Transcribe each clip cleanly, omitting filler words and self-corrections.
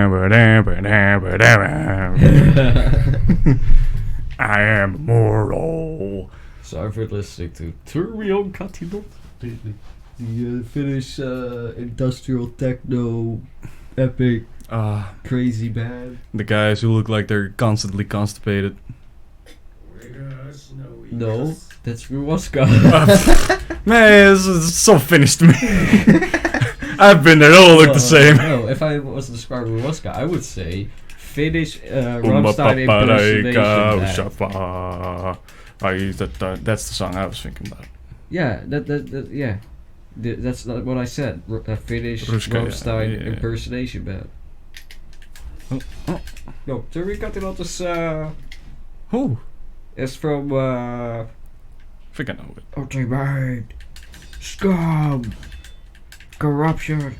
I am immortal. Sorry for listening to Turion Katinot. The Finnish industrial techno epic crazy band. The guys who look like they're constantly constipated. No, that's Ruwaska. Man, it's so Finnish to me. I've been there, they all look the same. No, if I was to describe Ruwaska, I would say Finnish Rammstein impersonation band. That's the song I was thinking about. Yeah, that's not what I said. A Finnish Rammstein impersonation band. No, Turion Katinot is Who? is from I think I know it. ultimate scum, corruption,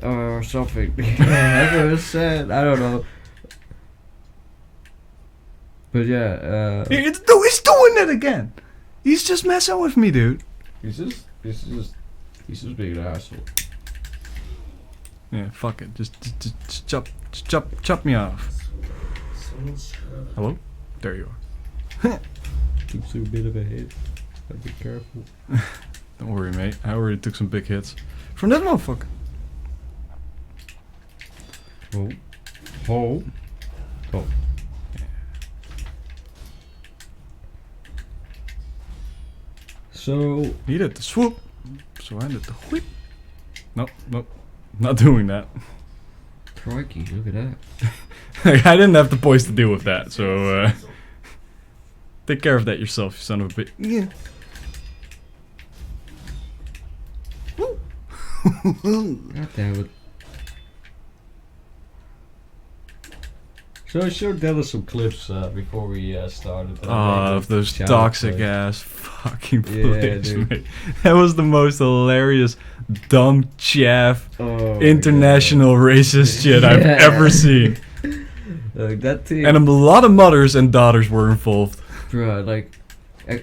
or something. I said, I don't know. But yeah, He's doing it again. He's just messing with me, dude. he's just being an asshole. Yeah, fuck it. Just chop me off. Hello? There you are. Took a bit of a hit. Gotta be careful. Don't worry, mate. I already took some big hits from that motherfucker. Oh. Oh. Oh. So He did the swoop, so I did the whip. Nope, not doing that. crikey, look at that. I didn't have the poise to deal with that, so take care of that yourself, you son of a bitch. Yeah. God damn it. So I showed Dennis some clips before we started. Of those toxic ass fucking footage, dude. mate. That was the most hilarious, dumb chaff, international racist shit I've ever seen. That thing. And a lot of mothers and daughters were involved. Bruh, like,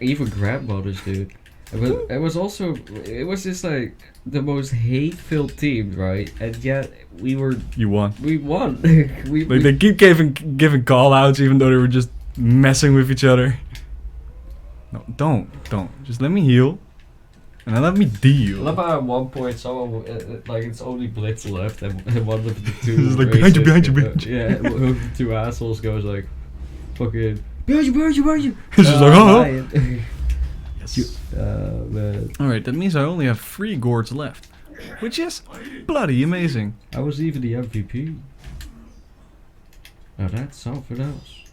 even grandmothers, dude. It was just like the most hate-filled team, right? And yet You won. we won. Like they keep giving call-outs even though they were just messing with each other. No, don't. Just let me heal. And then let me deal. Love how at one point someone, like, it's only Blitz left, and one of the two. It's like, behind you. Yeah, one of the two assholes goes like, fucking, behind you. It's just like, oh. Yes. Man. Alright, that means I only have 3 gourds left. Which is bloody amazing. I was even the MVP. Now that's something else.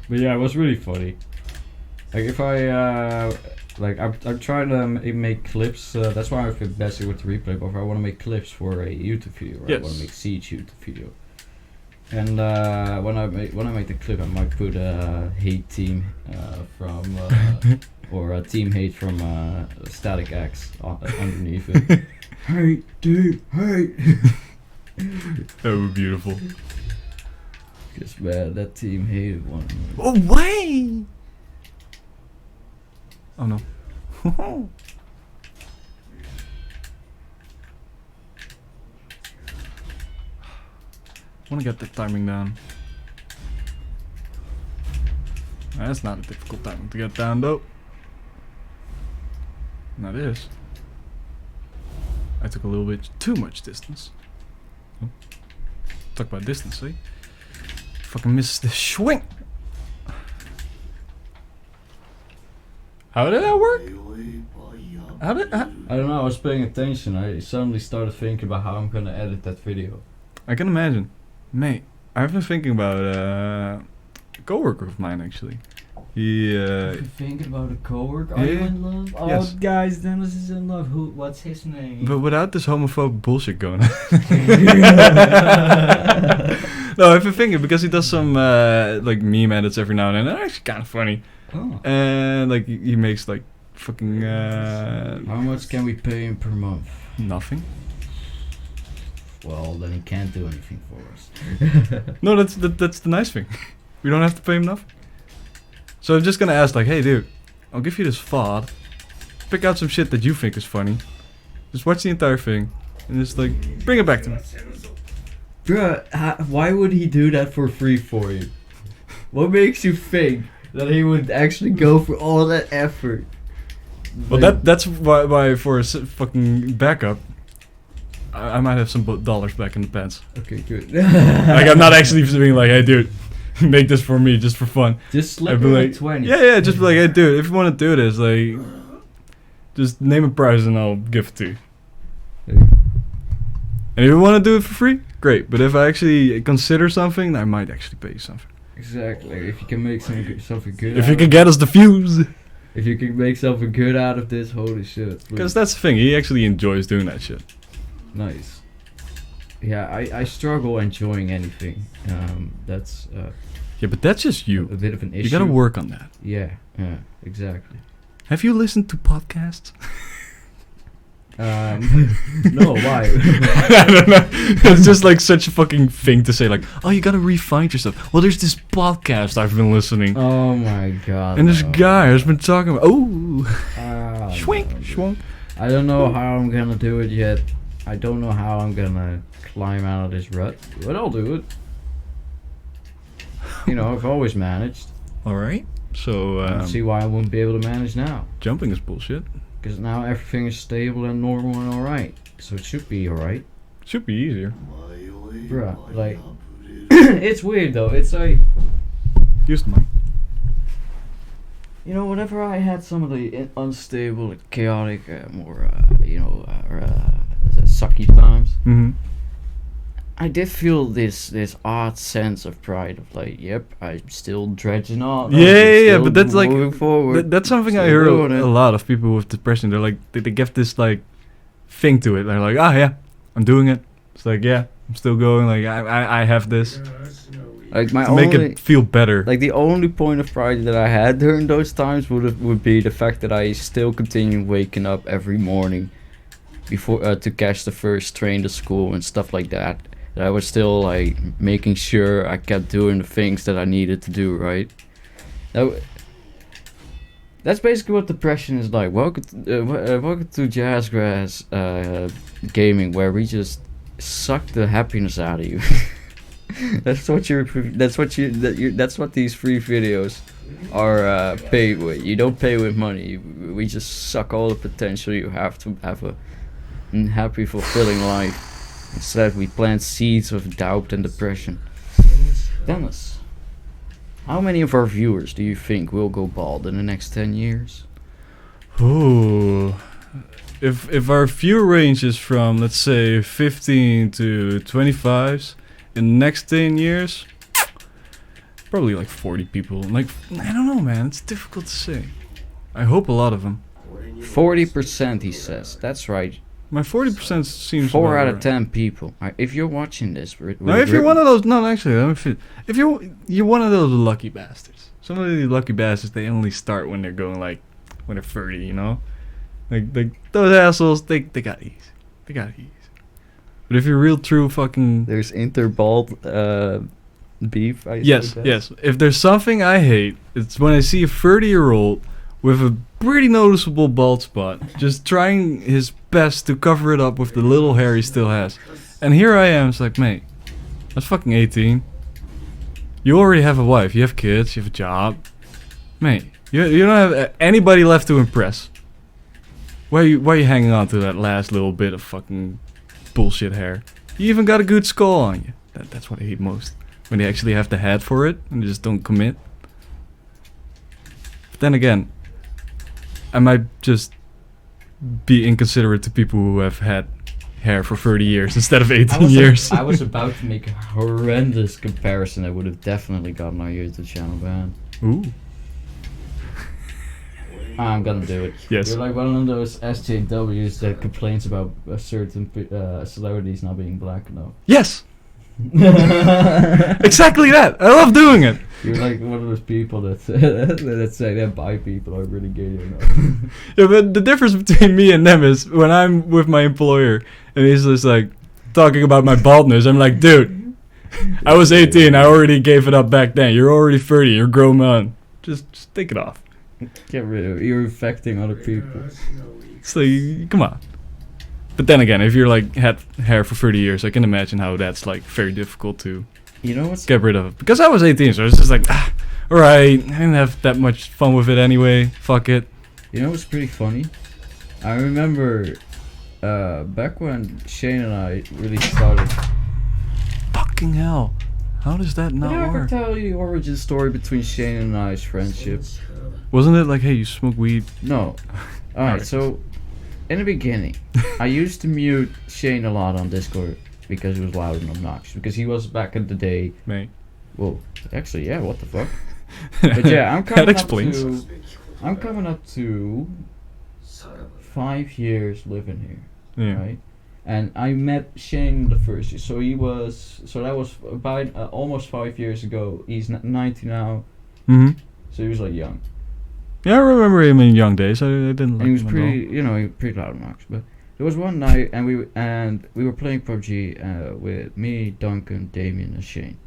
But yeah, it was really funny. Like if I, I'm trying to make clips. That's why I've been messing with the replay. But if I want to make clips for a YouTube video, or I want to make Siege YouTube video. And when I make the clip, I might put a hate team from or a team hate from Static X underneath it. Hate team hate. That would be beautiful. Because man, that team hated one. Oh way! Oh no. I want to get the timing down. That's not a difficult timing to get down though. That is. I took a little bit too much distance. Oh. Talk about distance, eh? Fucking missed the swing. How did that work? I don't know, I was paying attention. I suddenly started thinking about how I'm gonna edit that video. I can imagine. Mate, I've been thinking about a coworker of mine actually. He You're thinking about a coworker? Are yeah. you in love? Oh Yes. guys, Dennis is in love. What's his name? but without this homophobic bullshit going on. No, I've been thinking because he does some like meme edits every now and then. They're actually kind of funny. Oh. And like he makes like fucking How much can we pay him per month? nothing. Well, then he can't do anything for us. No, that's the nice thing. We don't have to pay him nothing. So I'm just gonna ask like, hey dude, I'll give you this VOD. Pick out some shit that you think is funny. Just watch the entire thing and just like bring it back to me. Bruh, why would he do that for free for you? What makes you think that he would actually go for all that effort? Well, that's why for a fucking backup, I might have some dollars back in the pants. Okay, good. Like, I'm not actually being like, hey, dude, make this for me just for fun. Just slip I'd be him like, like 20. Yeah, just be like, hey, dude, if you want to do this, like, just name a price and I'll give it to you. And if you want to do it for free, great. But if I actually consider something, I might actually pay you something. Exactly. If you can make something good. If you can get us the fuse. If you can make something good out of this, holy shit. Because that's the thing, he actually enjoys doing that shit. Nice. Yeah, I struggle enjoying anything. That's Yeah, but that's just a you. bit of an issue. You gotta work on that. Yeah, exactly. Have you listened to podcasts? No, why? I don't know. It's just like such a fucking thing to say, like, oh, you gotta refine yourself. Well, there's this podcast I've been listening. Oh my god. And this no. guy has been talking about, Ah, schwink, no, dude. schwunk. I don't know how I'm gonna do it yet. I don't know how I'm gonna climb out of this rut, but I'll do it. You know, I've always managed. Alright, so, I don't see why I wouldn't be able to manage now. jumping is bullshit. Because now everything is stable and normal and alright. So it should be alright. Should be easier. Bruh, like... It's weird though, it's like... Use the mic. You know, whenever I had some of the unstable, chaotic, more, sucky times, Mm-hmm. I did feel this odd sense of pride of like, yep, I'm still dredging on. Yeah, but that's like... moving forward. That's something I Still hear doing it. a lot of people with depression. They're like, they give this, like, thing to it. They're like, ah, yeah, I'm doing it. It's like, yeah, I'm still going. Like, I have this. Like my To make only, it feel better. like the only point of pride that I had during those times would be the fact that I still continue waking up every morning before to catch the first train to school and stuff like that. That I was still like making sure I kept doing the things that I needed to do, right? That's basically what depression is like. Welcome to Jazzgrass gaming, where we just suck the happiness out of you. That's what these free videos are paid with. You don't pay with money. We just suck all the potential you have to have a happy, fulfilling life. Instead, we plant seeds of doubt and depression. Dennis, how many of our viewers do you think will go bald in the next 10 years? Ooh. If our view range is from, let's say, 15 to 25s, in the next 10 years, probably like 40 people. Like, I don't know, man. It's difficult to say. I hope a lot of them. 40%, he says. That's right. My 40% seems 4 about out of right. 10 people. If you're watching this, No, if you're one of those, no, actually, let me feel. If you're one of those lucky bastards. Some of these lucky bastards, they only start when they're going like, when they're 30, you know, like those assholes, they got ease, they got ease. But if you're real true fucking, there's interbald beef. yes. If there's something I hate, it's when I see a 30-year-old with a pretty noticeable bald spot, just trying his best to cover it up with the little hair he still has. And here I am, it's like, mate, that's fucking 18. You already have a wife, you have kids, you have a job. Mate, you don't have anybody left to impress. Why are you hanging on to that last little bit of fucking bullshit hair? You even got a good skull on you. That's what I hate most. When they actually have the head for it, and they just don't commit. But then again, I might just be inconsiderate to people who have had hair for 30 years instead of 18 years. I was about to make a horrendous comparison that would have definitely gotten our YouTube channel banned. Ooh. I'm gonna do it. Yes. You're like one of those SJWs that complains about a certain celebrities not being black enough. Yes! Exactly that! I love doing it! You're like one of those people that say that bi people are really gay or not. Yeah, but the difference between me and them is when I'm with my employer and he's just like talking about my baldness, I'm like, dude, I was 18, I already gave it up back then. You're already 30, you're a grown man. Just take it off. Get rid of it. You're infecting other people. It's like, come on. But then again, if you're like had hair for 30 years, I can imagine how that's like very difficult to You know what's get rid of it. Because I was 18, so I was just like, alright, I didn't have that much fun with it anyway. Fuck it. You know what's pretty funny? I remember back when Shane and I really started. Fucking hell. How does that Did I not ever work? tell you the origin story between Shane and I's friendship? Wasn't it like, hey, you smoke weed? No. Alright, so in the beginning, I used to mute Shane a lot on Discord because it was loud and obnoxious. Because he was back in the day. Mate. Whoa, actually, yeah, what the fuck? But yeah, I'm coming That up explains. to. I'm coming up to 5 years living here, Yeah. right? And I met Shane the first year, so that was about almost 5 years ago. He's 90 now, Mm-hmm. so he was like young. Yeah, I remember him in young days. I didn't like And he was him pretty, you know, he was pretty loud and obnoxious. But there was one night, and we were playing PUBG with me, Duncan, Damien, and Shane.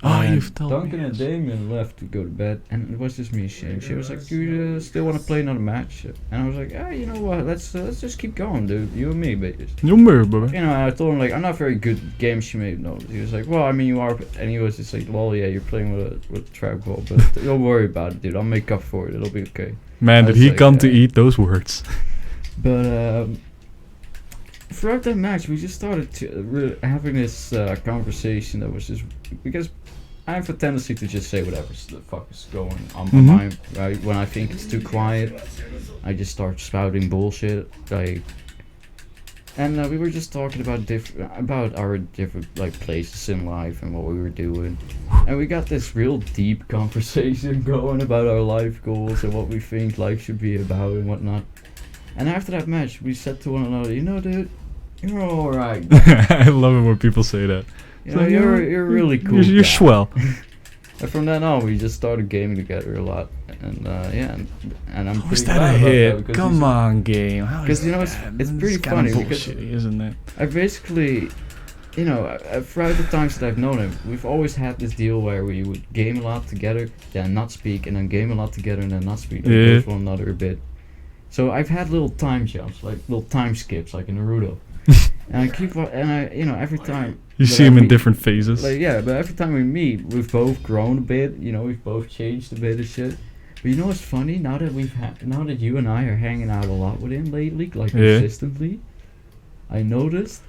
Oh, And you've told Duncan me. and Damien left to go to bed, and it was just me and Shane. She was like, "Do you still want to play another match?" And I was like, you know what? Let's just keep going, dude. You and me, bitches." You remember, You know, I told him like I'm not very good at games. She made no. He was like, "Well, I mean, you are," and he was just like, "Well, yeah, you're playing with a trap ball, but don't worry about it, dude. I'll make up for it. It'll be okay." Man, I did was he like, come to eat those words? But throughout that match, we just started having this conversation that was just because I have a tendency to just say whatever the fuck is going on my mind. Right? When I think it's too quiet, I just start spouting bullshit. Like, and we were just talking about our different like places in life and what we were doing, and we got this real deep conversation going about our life goals and what we think life should be about and whatnot. And after that match, we said to one another, "You know, dude, you're all right. I love it when people say that. You know, you're really cool. You're guy." swell. And from then on, we just started gaming together a lot, and yeah, and I'm Was pretty that glad a about that hit? because Come on, game. How is Because you know that? it's pretty kinda funny because bullshitty, isn't it? I basically, you know, throughout the times that I've known him, we've always had this deal where we would game a lot together, then not speak, and then game a lot together and then not speak. We Yeah. with one another a bit. So I've had little time jumps, like little time skips, like in Naruto. And you know, every time You that see I him in meet- different phases. Like yeah, but every time we meet, we've both grown a bit. You know, we've both changed a bit and shit. But you know what's funny? Now that you and I are hanging out a lot with him lately, like Yeah. consistently, I noticed.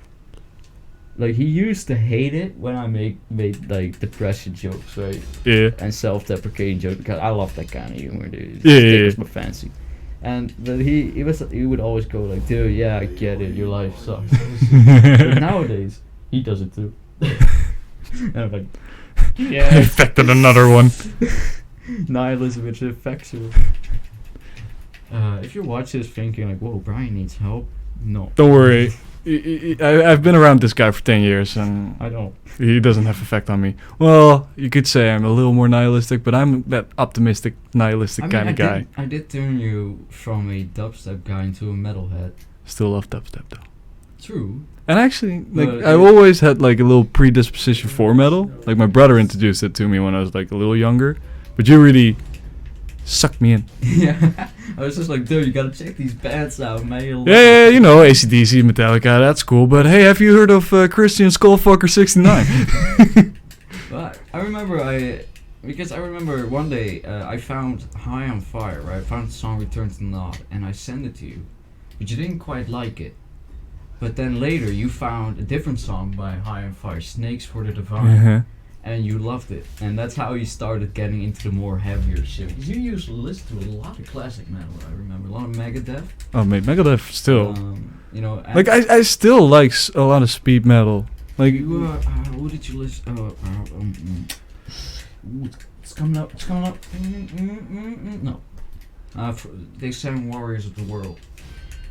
Like he used to hate it when I made like depression jokes, right, Yeah. and self-deprecating jokes because I love that kind of humor, dude. Yeah, It yeah, tickles yeah. my fancy. But he would always go like, "Dude, yeah, I get it. Your life sucks." But nowadays, he does it too. And I'm like, yeah. Infected another one. Nihilism, which affects you. If you watch this thinking like, "Whoa, Brian needs help," no, Don't worry. I've been around this guy for 10 years and I don't. he doesn't have effect on me. Well, you could say I'm a little more nihilistic, but I'm that optimistic, nihilistic kind of guy. I did turn you from a dubstep guy into a metalhead. Still love dubstep though. True. And actually, like, But I've always had like a little predisposition for metal. Like my brother introduced it to me when I was like a little younger. But you really sucked me in. Yeah. I was just like, dude, you gotta check these bands out, man. You'll love Yeah, it." you know, AC/DC, Metallica, that's cool. But hey, have you heard of Christian Skullfucker 69? But I remember one day I found High on Fire, right? I found the song Return to the Nod, and I sent it to you, but you didn't quite like it. But then later you found a different song by High on Fire, Snakes for the Divine, Uh-huh. and you loved it. And that's how you started getting into the more heavier shit. 'Cause you used to listen to a lot of classic metal, I remember. A lot of Megadeth. Oh, mate, Megadeth still. You know, and Like, I still like a lot of speed metal. Like, you, who did you listen? Ooh, it's coming up. It's coming up. No. They sang Warriors of the World.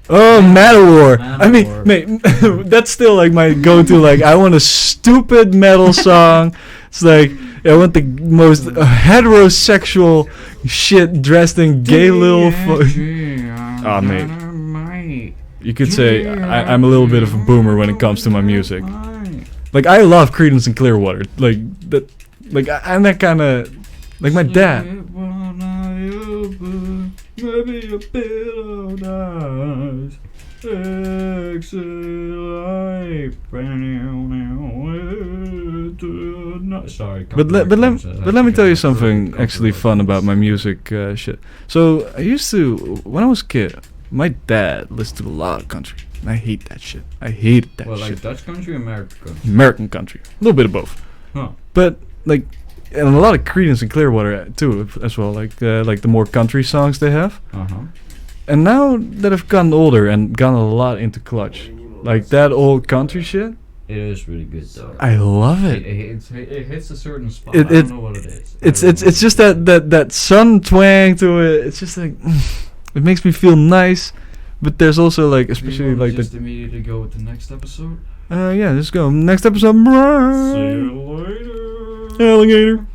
oh, Manowar. I mean, Manowar. mate, that's still like my go-to. Like, I want a stupid metal song. It's like, I want the most heterosexual shit dressed in gay little. Aw, mate. You could say I'm a little bit of a boomer when it comes to my music. Like, I love Creedence and Clearwater. Like that. Like I'm that kind of like my dad. Maybe a bit of nice. Sorry. But let me tell you something actually fun about my music shit. So I used to, when I was a kid, my dad listened to a lot of country. And I hate that shit. I hated that Well, like shit. Dutch country or American country? American country, a little bit of both. Huh. But like, and a lot of Creedence and Clearwater too, as well. Like the more country songs they have. Uh-huh. And now that I've gotten older and gotten a lot into Clutch, like that old country shit, It is really good though. I love It it. hits a certain spot. It- I don't know what it is. It's just that sun twang to it. It's just like it makes me feel nice, but there's also like especially like just the immediately go with the next episode. yeah. Let's go next episode. See you later. Alligator.